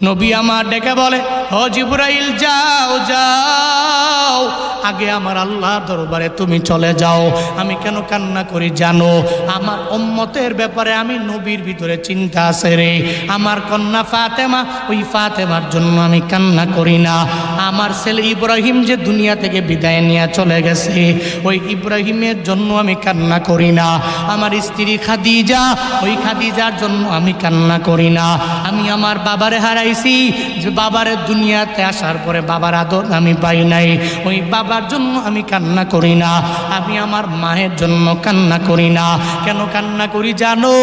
নবী আমার ডেকে বলে, ও জিবরাইল যাও যাও, আগে আমার আল্লাহ দরবারে তুমি চলে যাও। আমি কেন কান্না করি জানো? আমার উম্মতের ব্যাপারে আমি নবীর ভিতরে চিন্তা আছে রে। আমার কন্যা ফাতেমা, ওই ফাতেমার জন্য আমি কান্না করি না। আমার ছেলে ইব্রাহিম যে দুনিয়া থেকে বিদায় নিয়ে চলে গেছে, ওই ইব্রাহিমের জন্য আমি কান্না করি না। আমার স্ত্রী খাদিজা, ওই খাদিজার জন্য আমি কান্না করি না। আমি আমার বাবারে হারাইছি, যে বাবারে দুনিয়াতে আসার পরে বাবার আদর আমি পাই নাই, ওই বাবার জন্য আমি কান্না করি না। আমি আমার মায়ের জন্য কান্না করি না। কেন কান্না করি জানো?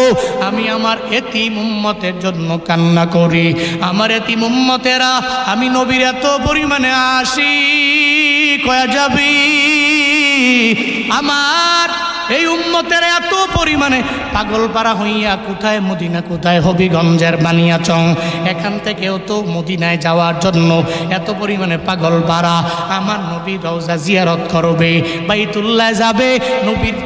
আমি আমার এতিম উম্মতের জন্য কান্না করি। আমার এতিম উম্মতেরা, আমি নবীর এত পরিমাণে আশিক হয়ে যাবি, আমার এই উম্মতের এত পরিমাণে পাগল পারা হইয়া কোথায় মদিনা, কোথায় হবিগঞ্জের বানিয়াচং, এখান থেকেও তো মদিনায় যাওয়ার জন্য এত পরিমাণে পাগল পারা। আমার নবী রওজা জিয়ারত করবে, বাইতুল্লাহ যাবে, নবীর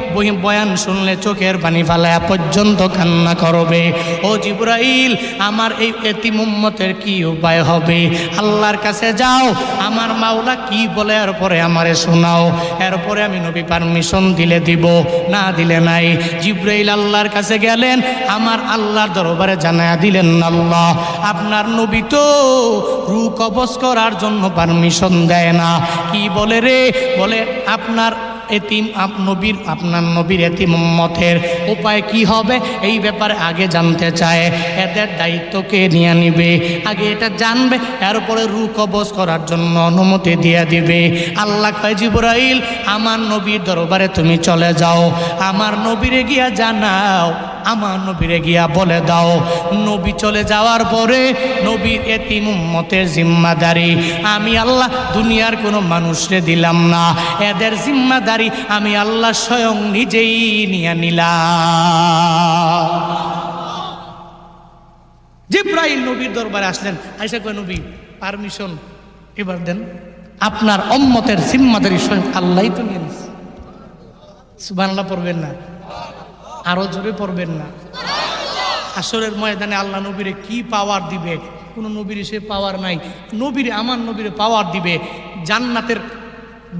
বয়ান শুনলে চোখের পানি ফালায়া পর্যন্ত কান্না করবে। ও জিবরাইল, আমার এই এতিম উম্মতের কি উপায় হবে? আল্লাহর কাছে যাও, আমার মাওলা কি বলে এরপরে আমারে শোনাও। এরপরে আমি নবী পারমিশন দিলে দিব, না দিলে নাই। জিবরাইল আল্লাহর কাছে গেলেন, আমার আল্লাহর দরবারে জানায়া দিলেন, আল্লাহ আপনার নবী তো রূহ কবজ করার জন্য পারমিশন দেয় না। কি বলে রে? বলে আপনার এতিম আপনার নবীর এতিম উম্মতের উপায় কি হবে এই ব্যাপারে আগে জানতে চায়। এদের দায়িত্বকে নিয়ে নিবে, আগে এটা জানবে, এরপরে রূহ কবজ করার জন্য অনুমতি দিয়ে দিবে। আল্লাহ কয়, জিবরাইল আমার নবীর দরবারে তুমি চলে যাও, আমার নবীরে গিয়া জানাও, আমার নবীরে গিয়া বলে দাও। নবী চলে যাওয়ার পরে নবীর এতিম উম্মতের জিম্মাদারি আমি আল্লাহ দুনিয়ার কোনো মানুষরে দিলাম না, এদের জিম্মাদারি আমি আল্লাহ স্বয়ং নিজেই নিয়ে নিলাম। জিবরাইল নবীর দরবারে আসলেন, আয়েশা কয়, নবী পারমিশন এবার দেন, আপনার উম্মতের জিম্মাদারি স্বয়ং আল্লাহই তো নিয়ে নিছে। সুবহানাল্লাহ পড়বেন না? আরো জোরে পড়বেন না? হাসরের ময়দানে আল্লাহ নবীরে কি পাওয়ার দিবে? কোনো নবীর সে পাওয়ার নাই। নবীরে, আমার নবীরে পাওয়ার দিবে। জান্নাতের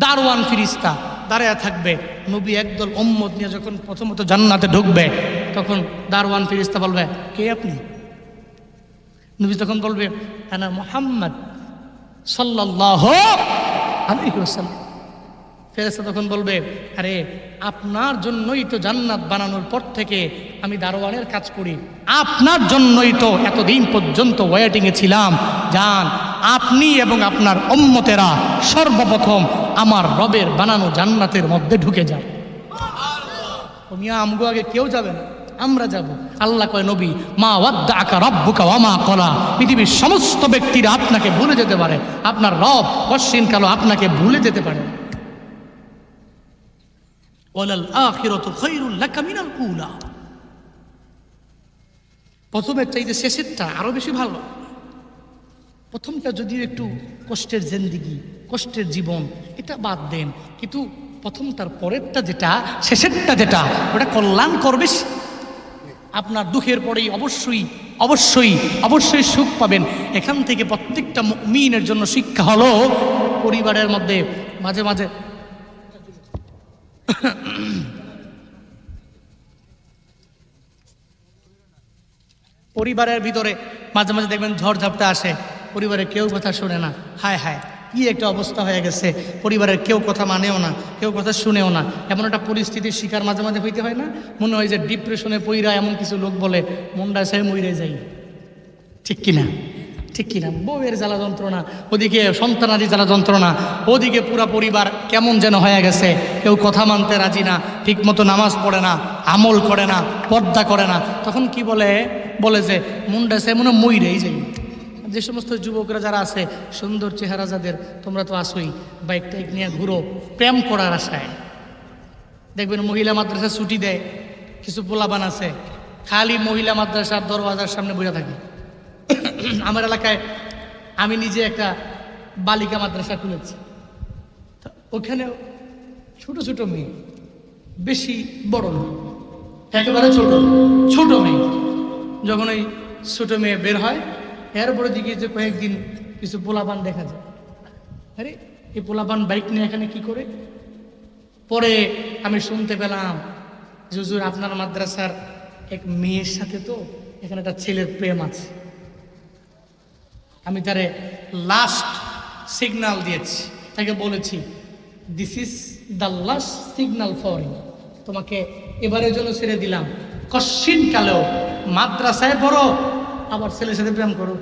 দারওয়ান ফিরিস্তা দাঁড়ায় থাকবে। নবী একদল উম্মত নিয়ে যখন প্রথমত জান্নাতে ঢুকবে, তখন দারওয়ান ফিরিস্তা বলবে, কে আপনি? নবী তখন বলবে, আনা মুহাম্মদ সাল্লাল্লাহু আলাইহি ওয়াসাল্লাম। ফেরেশতা তখন বলবে, আরে আপনার জন্যই তো জান্নাত বানানোর পর থেকে আমি দারোয়ানের কাজ করি, আপনার জন্যই তো এতদিন পর্যন্ত ওয়েটিংয়ে ছিলাম। যান, আপনি এবং আপনার উম্মতেরা সর্বপ্রথম আমার রবের বানানো জান্নাতের মধ্যে ঢুকে যান। মিয়া আমগো আগে কেউ যাবে না, আমরা যাব। আল্লাহ কয়, নবী মা ওয়াদ্দাআকা রাব্বুকা ওয়া মা ক্বালা, পৃথিবীর সমস্ত ব্যক্তিরা আপনাকে ভুলে যেতে পারে, আপনার রব পশ্চিমকালও আপনাকে ভুলে যেতে পারে। ওয়ালাল আখিরাতু খায়রুল লাকা মিনাল উলা, প্রথমের চাইতে শেষেরটা আরো বেশি ভালো। প্রথমটা যদিও একটু কষ্টের জিন্দেগি, কষ্টের জীবন, এটা বাদ দেন, কিন্তু প্রথমটার পরেরটা যেটা, শেষেরটা যেটা, ওটা কল্যাণ করবে। আপনার দুঃখের পরেই অবশ্যই অবশ্যই অবশ্যই সুখ পাবেন। এখান থেকে প্রত্যেকটা মুমিনের জন্য শিক্ষা হলো, পরিবারের মধ্যে মাঝে মাঝে পরিবারের ভিতরে মাঝে মাঝে দেখবেন ঝড়ঝাপটা আসে, পরিবারে কেউ কথা শোনে না। হায় হায়, কি একটা অবস্থা হয়ে গেছে, পরিবারের কেউ কথা মানেও না, কেউ কথা শুনেও না। এমন একটা পরিস্থিতির শিকার মাঝে মাঝে হইতে হয় না? মনে হয় যে ডিপ্রেশনে পইরা এমন কিছু লোক বলে মনটা সে মইরে যাই। ঠিক কিনা? ঠিক কিনা? বউয়ের জ্বালা যন্ত্রণা, ওদিকে সন্তানাদি জ্বালা যন্ত্রণা, ওদিকে পুরা পরিবার কেমন যেন হয়ে গেছে। কেউ কথা মানতে রাজি না, ঠিক মতো নামাজ পড়ে না, আমল করে না, পর্দা করে না। তখন কি বলে? বলে যে মনটা সে মনে মইরেই যাই। যে সমস্ত যুবকরা যারা আছে, সুন্দর চেহারা যাদের, তোমরা তো আসোই, বাইক টাইক নিয়ে ঘুরো প্রেম করার আশায়। দেখবেন মহিলা মাদ্রাসা ছুটি দেয়, কিছু পোলাপান আছে খালি মহিলা মাদ্রাসার দরওয়াজার সামনে বসে থাকে। আমার এলাকায় আমি নিজে একটা বালিকা মাদ্রাসা খুলেছি, ওখানে ছোট ছোট মেয়ে, বেশি বড় না, একেবারে ছোট ছোট মেয়ে। যখন ওই ছোট মেয়ে বের হয়, এরপরে দিকে যে কয়েকদিন কিছু পোলাপান দেখা যায়, আরে এই পোলাপান বাইক নিয়ে এখানে কি করে। পরে আমি শুনতে পেলাম যে হুজুর আপনার মাদ্রাসার এক মেয়ের সাথে তো এখানে একটা ছেলের প্রেম আছে। আমি তারে লাস্ট সিগন্যাল দিয়েছি, তাকে বলেছি this is the last signal for you, তোমাকে এবারের জন্য ছেড়ে দিলাম। কশ্চিন কালেও মাদ্রাসায় পড়ো আবার ছেলের সাথে প্রেম করো,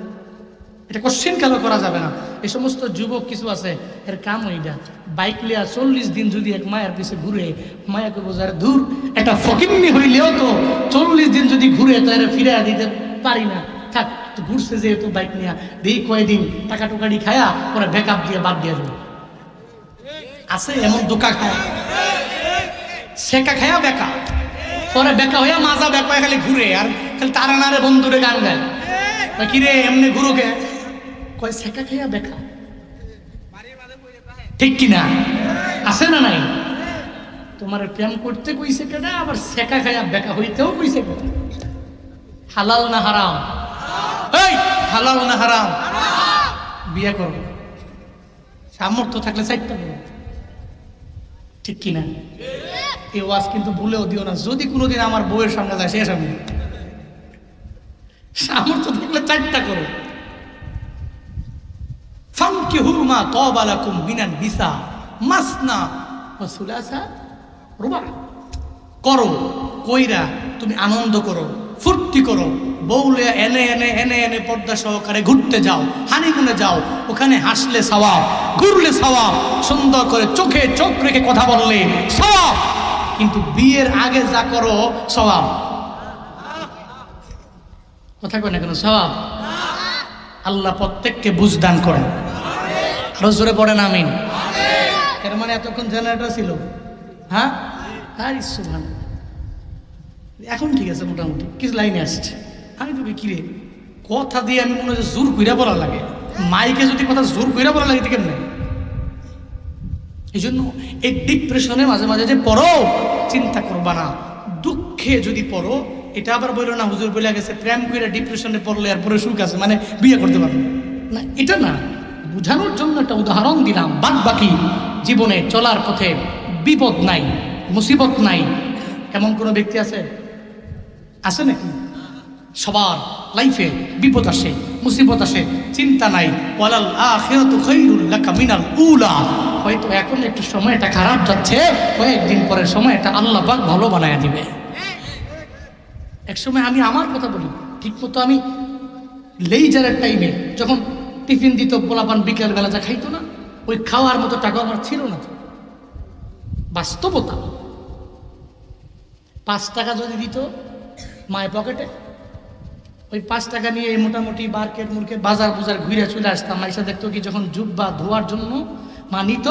এটা কশ্চিন কালেও করা যাবে না। এই সমস্ত যুবক কিছু আছে এর কাম ওইটা, বাইক লিয়া 40 দিন যদি এক মায়ের পিছে ঘুরে, মায়াকে বোঝার দূর একটা ফকিন্নি হইলেও তো 40 দিন যদি ঘুরে তো এরা ফিরে দিতে পারি না, থাক তো ঘুরছে যেহেতু বাইক নিয়ে দিই কয়েকদিন টাকা টুকারি খায়া পরে ব্যাকআপ দিয়ে বাদ দিয়ে দেবো। আছে এমন দোকা খায়, সেকা খায়া বেকা, পরে বেকা হইয়া মাজা বেকা খালি ঘুরে আর খালি তারা নারে বন্ধুরে গান গায়, কিরে এমনি ঘুরোকে কয় সেকা খাইয়া বেকা, ঠিক কিনা? আছে না নাই? তোমার প্রেম করতে কইছে কেনা, আবার সেকা খাইয়া বেকা হইতেও কইছে কেনা? হালাল না হারাম? এই হালাল না হারাম? বিয়ে করো, সামর্থ্য থাকলে চাইতে করো, ঠিক কিনা? এই ওয়াজ কিন্তু ভুলেও দিও না, যদি কোনোদিন আমার বউয়ের সামনে যায় শেষ আমি, সামর্থ্য থাকলে চারটা করো। ফানকিহু মা তাবা লাকুম মিনান নিসা মাসনা ওয়া সুলাসা রুবা, করো কইরা তুমি আনন্দ করো, ফুর্তি করো, বউলে এনে এনে এনে এনে পর্দা সহকারে ঘুরতে যাও, হানিমুনে যাও, ওখানে হাসলে সওয়াব, ঘুরলে সওয়াব, সুন্দর করে চোখে চোখ রেখে কথা বললে সওয়াব, কিন্তু বিয়ের আগে যা করো সওয়াব, কথা কয় না কেন? সওয়াব। আল্লাহ প্রত্যেককে বুঝদান করেন, আরো জোরে পড়েন আমিন। এর মানে এতক্ষণ জেনারেটর ছিল, হ্যাঁ আর সুবহান, এখন ঠিক আছে, মোটামুটি কিছু লাইনে আসছে। আমি তো কিরে কথা দিয়ে আমি মনে হয় জোর কইরা বলা লাগে, মাইকে যদি কথা জোর কইরা বলা লাগে কেমন? এই জন্য এই ডিপ্রেশনে মাঝে মাঝে যে পড়ো চিন্তা করবা না, দুঃখে যদি পড়ো, এটা আবার বললো না হুজুর বলে গেছে প্রেম করে ডিপ্রেশনে পড়লে আর পরে সুখ আছে মানে বিয়ে করতে পারবে না, এটা না, বুঝানোর জন্য একটা উদাহরণ দিলাম। বাদ বাকি জীবনে চলার পথে বিপদ নাই, মুসিবত নাই, এমন কোনো ব্যক্তি আছে? আছে নাকি? সবার লাইফে বিপদ আসে, মুসিবত আসে, চিন্তা নাই। ওয়ালাল আখিরাতু খায়রুল লাকা মিনাল উলা, হয়তো এখন একটু সময়টা খারাপ যাচ্ছে, কয়েকদিন পরে সময়টা আল্লাহ পাক ভালো বানায় দিবে। এক সময় আমি আমার কথা বলি, ঠিক মতো আমি লেইজারের টাইমে যখন টিফিন দিত পোলাপান বিকেল বেলা যা খাইতো না, ওই খাওয়ার মতো টাকা আমার ছিল না। বাস্তবতা, 5 টাকা যদি দিত মায়ের পকেটে, ওই 5 টাকা নিয়ে মোটামুটি মার্কেট মুরকেট বাজার বুজার ঘুরে চলে আসতাম। মাইসা দেখতো কি যখন জুব্বা ধোয়ার জন্য মা নিত,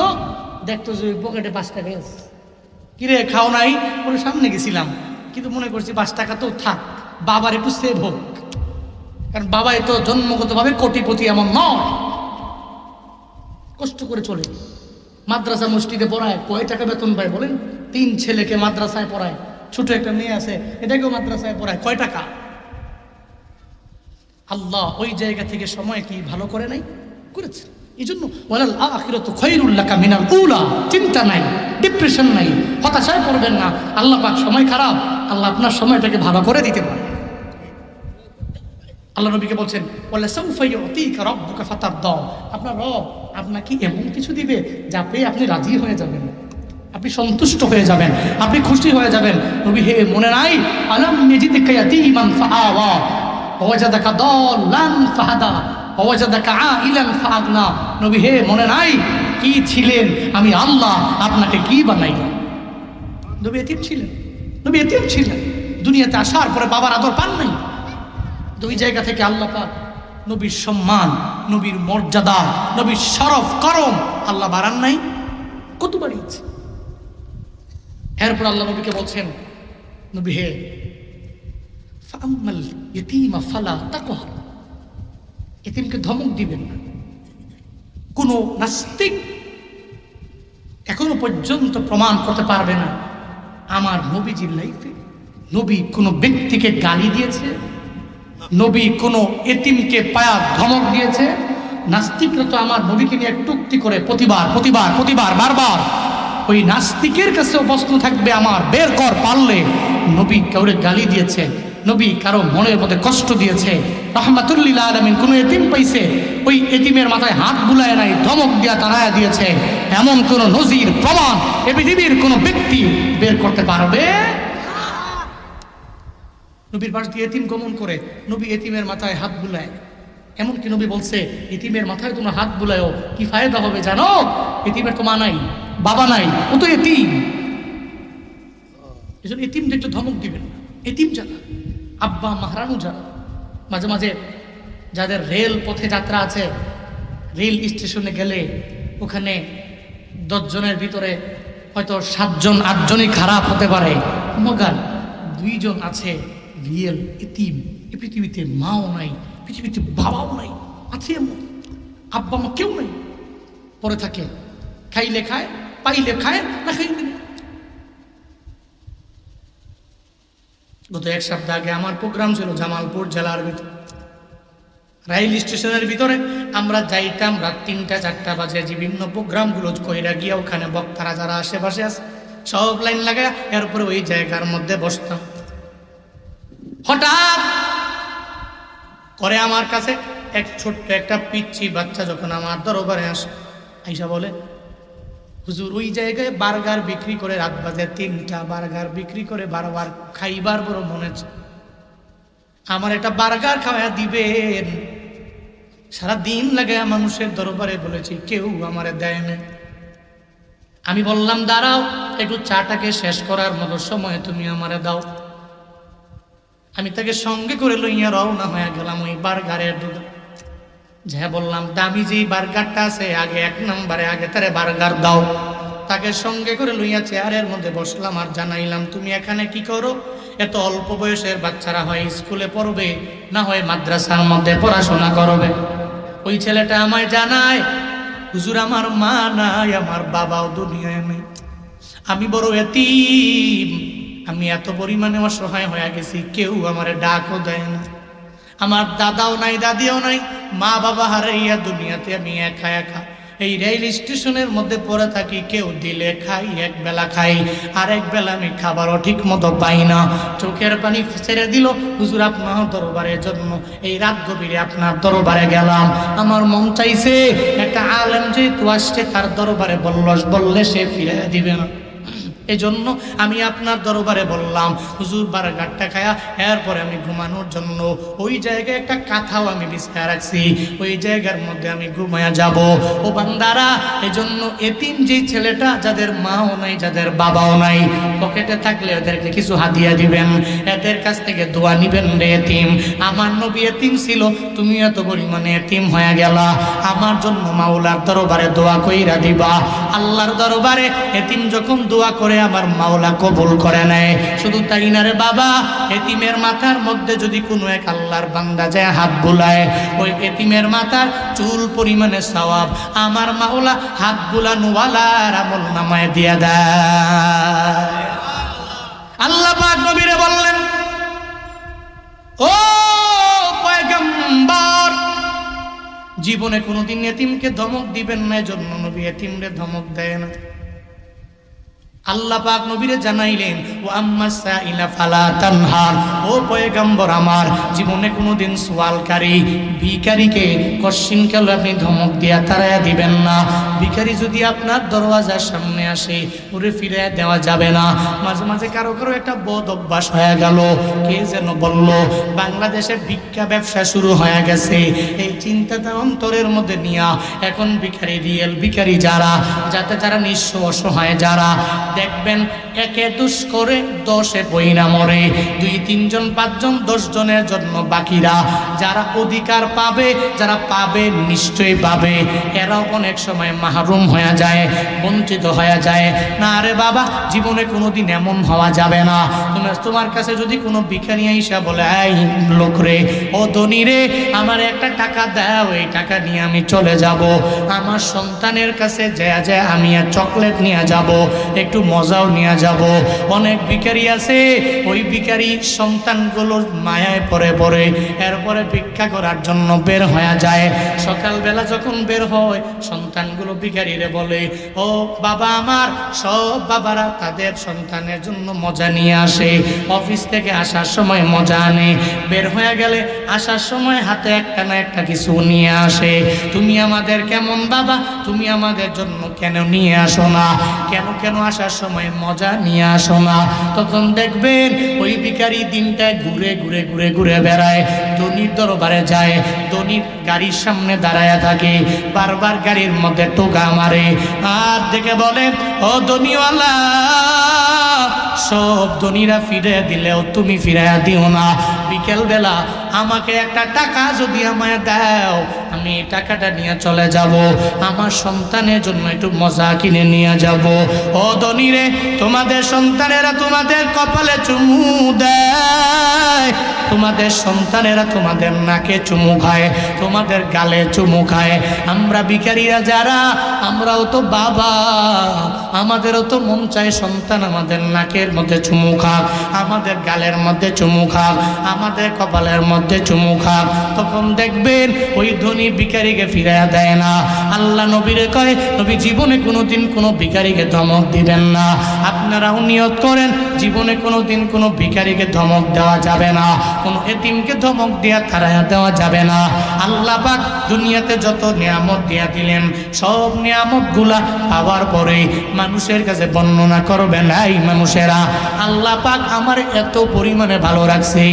দেখতো যে ওই পকেটে 5 টাকা আছে, কিরে খাও নাই? ওর সামনে গেছিলাম, কিন্তু মনে করছি 5 টাকা তো থাক, বাবার একটু সেভ হোক, কারণ বাবা তো জন্মগতভাবে কোটিপতি এমন নয়, কষ্ট করে চলে। মাদ্রাসা মসজিদে পড়ায়, কয় টাকা বেতন পায় বলেন? 3 ছেলেকে মাদ্রাসায় পড়ায়, ছোট একটা মেয়ে আছে এটাকেও মাদ্রাসায় পড়ায়, কয় টাকা? আল্লাহ ওই জায়গা থেকে সময় কি ভালো করে নাই? করেছে। এই জন্য ওয়ালাল আখিরাতু খায়রুল লাকা মিনাল উলা, চিন্তা নাই, ডিপ্রেশন নাই, হতাশায় পড়বেন না। আল্লাহ পাক সময় খারাপ, আল্লাহ আপনার সময়টাকে ভালো করে দিতে পারে। আল্লাহ নবীকে বলছেন ওয়ালা সাউফা ইউতিকা রাব্বুকা ফাতারদা, আপনার রব আপনাকে এমন কিছু দিবে যা পেয়ে আপনি রাজি হয়ে যাবেন, আপনি সন্তুষ্ট হয়ে যাবেন, আপনি খুশি হয়ে যাবেন। নবী হে মনে নাই? আলাম ইয়াজিদকা ইয়াতীমান ফাআওয়া ওয়াজাদাকা দাল্লান ফাহাদা ওয়াজাদাকা আইলান ফাআগনা। নবী হে মনে নাই কি ছিলেন? আমি আল্লাহ আপনাকে কি বানাইলাম। নবী এতিম ছিলেন, নবী এতিম ছিলেন, দুনিয়াতে আসার পরে বাবার আদর পান নাই। দুই জায়গা থেকে আল্লাহ পাক নবীর সম্মান, নবীর মর্যাদা, নবীর শরফ করম আল্লাহ বাড়ান নাই, কত বাড়িয়েছে। এরপর আল্লাহ নবীকে বলছেন, নবী হে ফাআম্মাল ইয়াতীমা ফালা তাকহার, এতিমকে ধমক দিবেন না। কোন নাস্তিক এখনো পর্যন্ত প্রমাণ করতে পারবে না আমার নবীজির লাইফে নবী কোনো ব্যক্তিকে গালি দিয়েছে, নবী কোনো এতিমকে পায়া ধমক দিয়েছে? নাস্তিকরা তো আমার নবীকে নিয়ে টুকটি করে প্রতিবার বারবার। ওই নাস্তিকের কাছেও প্রশ্ন থাকবে আমার, বের কর পারলে নবী কাউরে গালি দিয়েছে, নবী কারো মনের মধ্যে কষ্ট দিয়েছে, রাহমাতুল্লিল আলামিন কোনো এতিম পাইছে, ওই এতিমের মাথায় হাত বুলায় নাই, ধমক দিয়া তাড়ায়া দিয়েছে, এমন কোন নজির প্রমাণ এ পৃথিবীর কোনো ব্যক্তি বের করতে পারবে? নবীর পাশ দিয়ে এতিম গমন করে নবী এতিমের মাথায় হাত বুলায়। এমনকি নবী বলছে, এতিমের মাথায় তোমরা হাত বুলায়ও, কি ফায়দা হবে জানো? এতিমের তো মা নাই, বাবা নাই, ও তো এতিম। এজন্য এতিমদের একটু ধমক দিবেন না। এতিম যারা, আব্বা মাহারানু যারা, মাঝে মাঝে যাদের রেল পথে যাত্রা আছে, রেল স্টেশনে গেলে ওখানে 10 জনের ভিতরে হয়তো 7 জন 8 জনই খারাপ হতে পারে, মগার 2 জন আছে রিয়েল এতিম। এ পৃথিবীতে মাও নাই, পৃথিবীতে বাবাও নাই, আছে এমন আব্বা মা কেউ নাই, পরে থাকে, খাইলে খায়, পাইলে খায়, না খাইলে না। গত 1 সপ্তাহ আগে আমার প্রোগ্রাম ছিল জামালপুর জেলার ভিতরে, রেল স্টেশনের ভিতরে আমরা যাইতাম রাত 3টা-4টা বাজে, বিভিন্ন প্রোগ্রামগুলো কইরা গিয়া ওখানে বক্তারা যারা আশেপাশে আছে সব লাইন লাগায় এরপরে ওই জায়গার মধ্যে বসতাম। হঠাৎ করে আমার কাছে এক ছোট্ট একটা পিচ্চি বাচ্চা যখন আমার দরবারে আসে, আইসা বলে, হুজুর ওই জায়গায় বার্গার বিক্রি করে রাত বাজে 3টা, বার্গার বিক্রি করে বারবার খাইবার বড় মনে হচ্ছে, আমার একটা বার্গার খাওয়া দিবেন? সারা দিন লাগে মানুষের দরবারে বলেছি, কেউ আমারে দেয় না। আমি বললাম, দাঁড়াও একটু চাটাকে শেষ করার মতো সময় তুমি আমারে দাও। আমি তাকে সঙ্গে করে লইয়া রওনা হয়ে গেলাম ওই বার্গারের দুধ। যা বললাম, দামি যেই বার্গারটা আছে আগে 1 নম্বরে, আগে তারে বার্গার দাও। তাকে সঙ্গে করে লইয়া চেয়ারের মধ্যে বসলাম আর জানাইলাম, তুমি এখানে কি করো? এত অল্প বয়সের বাচ্চারা হয় স্কুলে পড়বে, না হয় মাদ্রাসার মধ্যে পড়াশোনা করবে। ওই ছেলেটা আমায় জানায়, হুজুর আমার মা নাই, আমার বাবাও দুনিয়ায় নেই, আমি বড় এতিম, আমি এত পরিমাণে অসহায় হয়ে গেছি, কেউ আমার ডাকও দেয় না, আমার দাদাও নাই, দাদিও নাই, মা বাবা হারাইয়া দুনিয়াতে আমি একা একা এই রেল স্টেশনের মধ্যে পড়ে থাকি। কেউ দিলে খাই, 1 বেলা খাই, আর 1 বেলা আমি খাবারও ঠিক মতো পাই না। চোখের পানি ছেড়ে দিল, হুজুর আপনার দরবারের জন্য এই রাত গভীরে আপনার দরবারে গেলাম, আমার মন চাইছে একটা আলেম যেহেতু আসছে তার দরবারে বললে সে ফিরে দিবে না, এজন্য আমি আপনার দরবারে বললাম হুজুর বার্গারটা খায়া এরপরে আমি ঘুমানোর জন্য ওই জায়গায় একটা কাঁথাও আমি বিছায়া রাখছি, ওই জায়গার মধ্যে আমি ঘুমায়া যাব। ও বান্দারা, এজন্য এতিম যে ছেলেটা, যাদের মাও নাই, যাদের বাবাও নাই, পকেটে থাকলে ওদেরকে কিছু হাদিয়া দিবেন, এদের কাছ থেকে দোয়া নিবেন রে এতিম। আমার নবী এতিম ছিল, তুমি এত পরিমাণে এতিম হয়ে গেলা, আমার জন্য মাওলার দরবারে দোয়া কইরা দিবা। আল্লাহর দরবারে এতিম যখন দোয়া করে আমার মাওলা কবুল করে নেয়। শুধু তাই না রে বাবা, এতিমের মাথার মধ্যে যদি কোনো এক আল্লাহর বান্দা যায় হাত বুলায়, ওই এতিমের মাথার চুল পরিমাণে সওয়াব আমার মাওলা হাত বুলানোওয়ালার আমল নামায় দিয়ে দেয়। আল্লাহ পাক নবীরে বললেন, ও পয়গম্বর, জীবনে কোনোদিন এতিমকে ধমক দিবেন না, এজন্য নবী এতিমরে ধমক দেয় না। আল্লাহ পাক নবীরে জানাইলেন, ও আম্মাস সাইলা ফালা তানহার, ও পয়গম্বর আমার, জীবনে কোনোদিন সওয়ালকারী ভিখারিকে কশিন কালে আপনি ধমক দিয়া তাড়ায়া দিবেন না। ভিখারি যদি আপনার দরওয়াজার সামনে আসে, ওরে ফিরে দেওয়া যাবে না। মাঝে মাঝে কারো কারো একটা বদ অভ্যাস হয়ে গেল, কে যেন বলল বাংলাদেশে ভিক্ষা ব্যবসা শুরু হয়ে গেছে। এই চিন্তাটা অন্তরের মধ্যে নিয়া এখন ভিখারি, রিয়েল ভিখারি যারা, যারা নিঃস্ব অসহায় যারা, দেখবেন একে দুষ করে 10-এ বইনা মরে, 2-3 জন 5 জন 10 জনের জন্য বাকিরা যারা অধিকার পাবে, যারা পাবে নিশ্চয়ই পাবে, এরাও অনেক সময় মাহরুম হয়ে যায়, বঞ্চিত হয়ে যায়। না রে বাবা, জীবনে কোনোদিন এমন হওয়া যাবে না। তোমার কাছে যদি কোনো ভিখারি আইসা বলে, এই লোক রে, ও ধনী রে, আমার একটা টাকা দাও, এই টাকা নিয়ে আমি চলে যাব, আমার সন্তানের কাছে যায় আমি চকলেট নিয়ে যাব, একটু মজাও নিয়ে যাব। অনেক ভিখারি আছে, ওই ভিখারি সন্তানগুলোর মায়ায় পড়ে পড়ে এরপরে ভিক্ষা করার জন্য বের হয়ে যায়। সকালবেলা যখন বের হয় সন্তানগুলো ভিখারিরে বলে, ও বাবা আমার। সব বাবারা তাদের সন্তানের জন্য মজা নিয়ে আসে, অফিস থেকে আসার সময় মজা আনে, বের হয়ে গেলে আসার সময় হাতে একটা না একটা কিছু নিয়ে আসে। তুমি আমাদের কেমন বাবা, তুমি আমাদের জন্য কেন নিয়ে আসো না, কেন কেন আসার সময় মজা নিয়ে আসো না? তখন দেখবেন ওই ভিখারি দিনটায় ঘুরে ঘুরে ঘুরে ঘুরে বেড়ায়, ধনির দরবারে যায়, ধনির গাড়ির সামনে দাঁড়ায় থাকে, বারবার গাড়ির মধ্যে টোকা মারে আর দেখে বলে, ও ধনীওয়ালা, সব ধনীরা ফিরে দিলেও তুমি ফিরাইয়া দিও না। বিকেলবেলা আমাকে একটা টাকা যদি আমায় দাও, আমি এই টাকাটা নিয়ে চলে যাব, আমার সন্তানের জন্য একটু মজা কিনে নিয়ে যাব। ও ধনীরে, তোমাদের সন্তানেরা তোমাদের কপালে চুমু দেয়, তোমাদের সন্তানেরা তোমাদের নাকে চুমু খায়, তোমাদের গালে চুমু খায়। আমরা ভিখারিরা যারা, আমরাও তো বাবা, আমাদেরও তো মন চায় সন্তান আমাদের নাকের মধ্যে চুমু খাক, আমাদের গালের মধ্যে চুমু খাক, আমাদের কপালের মধ্যে চুমু খাক। তখন দেখবেন ওই ধনী ভিখারিকে ফিরাইয়া দেয় না। আল্লাহ নবীরে কয়, নবী জীবনে কোনোদিন কোনো ভিখারিকে ধমক দিবেন না। আপনারাও নিয়ত করেন, জীবনে কোনোদিন কোনো ভিখারিকে ধমক দেওয়া যাবে না, কোনো এতিমকে ধমক দিয়া তাড়াইয়া দেওয়া যাবে না। আল্লাহ পাক দুনিয়াতে যত নিয়ামত দিয়া দিলেন, সব নিয়ামতগুলা পাওয়ার পরে মানুষের কাছে বর্ণনা করবেন, এই মানুষেরা, আল্লাহ পাক আমার এত পরিমাণে ভালো রাখছে,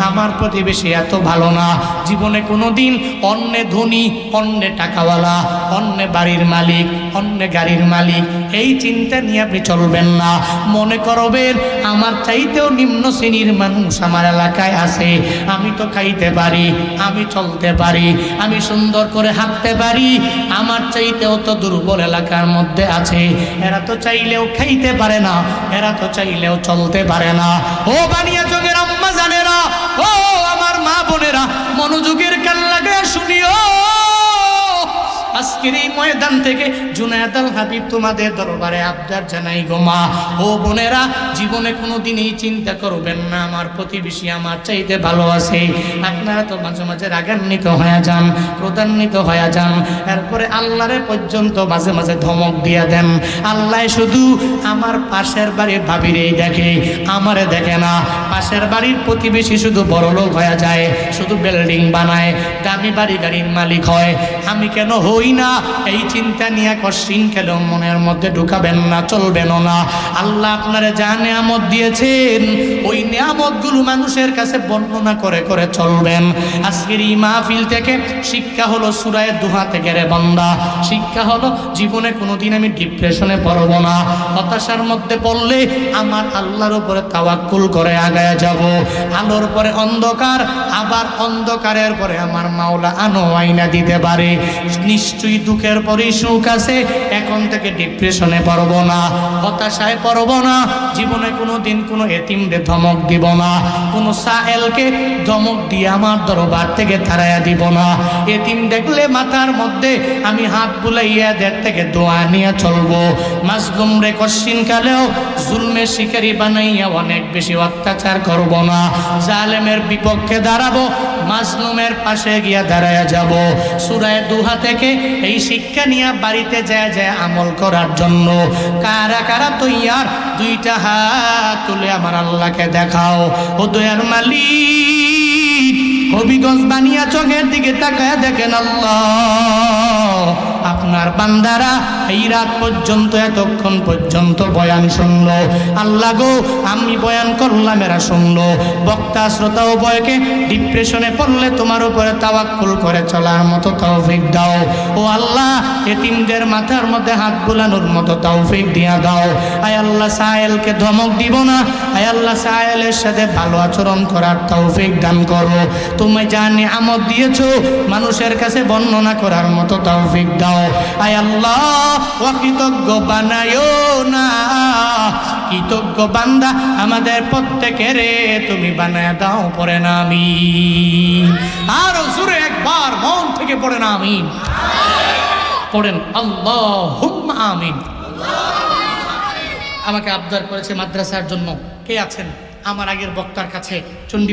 আমার প্রতিবেশী এত ভালো না। জীবনে কোনোদিন অন্য ধনী, অন্য টাকাওয়ালা, অন্য বাড়ির মালিক, অন্য গাড়ির মালিক, এই চিন্তা নিয়ে আপনি চলবেন না। মনে করবেন আমার চাইতেও নিম্ন শ্রেণীর মানুষ আমার এলাকায় আছে, আমি তো খাইতে পারি, আমি চলতে পারি, আমি সুন্দর করে হাঁটতে পারি, আমার চাইতেও তো দুর্বল এলাকার মধ্যে আছে, এরা তো চাইলেও খাইতে পারে না, এরা তো চাইলেও চলতে পারে না। ও বানিয়াচংয়ের আম্মা জানেরা, ও আমার মা বোনেরা, মনোযোগের কান লাগায় শুনিও। আজকের এই ময়দান থেকে জুনায়েদ আল হাবিব তোমাদের দরবারে আবদার জানাই গো মা ও বোনেরা, জীবনে কোনোদিন এই চিন্তা করবেন না আমার প্রতিবেশী আমার চাইতে ভালো আছে। আপনারা তো মাঝে মাঝে রাগান্বিত হয়ে যান, ক্রোধান্বিত হয়ে যান, এরপরে আল্লাহরে পর্যন্ত মাঝে মাঝে ধমক দিয়া দেন। আল্লাহ শুধু আমার পাশের বাড়ির ভাবিরেই দেখে, আমারে দেখে না। পাশের বাড়ির প্রতিবেশী শুধু বড় লোক হয়ে যায়, শুধু বিল্ডিং বানায়, দামি বাড়ি গাড়ির মালিক হয়, আমি কেন হই না? এই চিন্তা নিয়ে কষ্টিন কেন মনের মধ্যে ঢুকাবেন না, চলবেন না। আল্লাহ আপনারে যা নিয়ামত দিয়েছেন, ওই নিয়ামতগুলো মানুষের কাছে বর্ণনা করে করে চলবেন। আজকের এই মাহফিল থেকে শিক্ষা হলো সূরা দুহা থেকে, রে বান্দা, শিক্ষা হলো জীবনে কোনোদিন আমি ডিপ্রেশনে পড়ব না, হতাশার মধ্যে পড়লে আমার আল্লাহর উপরে তাওয়াক্কুল করে আগায় যাব। আলোর পরে অন্ধকার, আবার অন্ধকারের পরে আমার মাওলা আনো আইনা দিতে পারে। নিশ্চয়ই দুঃখের পরেই সুখ আছে। এখন থেকে ডিপ্রেশনে পড়ব না, হতাশায় পড়ব না, জীবনে কোনোদিন কোনো এতিমকে ধমক দিব না, কোনো সাহেলকে ধমক দিয়ে আমার দরবার থেকে তাড়াইয়া দিব না। এতিম দেখলে মাথার মধ্যে আমি হাত বুলাইয়া দের থেকে দোয়া নিয়ে চলবো। মাজলুম রে কশিন কালেও জুলমের শিকারি বানাইয়া অনেক বেশি অত্যাচার করব না। জালেমের বিপক্ষে দাঁড়াবো, মাজলুমের পাশে গিয়া দাঁড়াইয়া যাব। সূরা দুহা থেকে এই শিক্ষা নিয়ে বাড়িতে যায় যায় আমল করার জন্য কারা কারা তৈয়ার? দুইটা হাত তুলে আমার আল্লাহকে দেখাও। ও দয়ার মালিক, হবিগঞ্জ বানিয়াচংয়ের দিকে তাকায় দেখেন আল্লাহ, আপনার বান্দারা এই রাত পর্যন্ত এতক্ষণ পর্যন্ত বয়ান শুনলো। আল্লাহ গো, আমি বয়ান করলাম, এরা শুনলো। বক্তা শ্রোতা উভয়কে ডিপ্রেশনে পড়লে তোমার উপরে তাওয়াক্কুল করে চলার মতো তৌফিক দাও। ও আল্লাহ, এতিমদের মাথার মধ্যে হাত বুলানোর মতো তৌফিক দিয়া দাও। আয় আল্লাহ, সাহেলকে ধমক দিব না, আয় আল্লাহ সাহেলের সাথে ভালো আচরণ করার তৌফিক দান করো। তুমি যা নিয়ামত দিয়েছো মানুষের কাছে বর্ণনা করার মতো তৌফিক দাও। আয় আল্লাহ, অকৃতজ্ঞ বানায়ো না, কৃতজ্ঞ বান্দা আমাদের প্রত্যেকের তুমি বানায় দাও। পড়ে না আমিন। আরো জোরে একবার মন থেকে পড়ে না আমিন। পড়েন আল্লাহুম্মা আমিন। আমাকে আবদার করেছে মাদ্রাসার জন্য। কে আছেন আমার আগের বক্তার কাছে চণ্ডী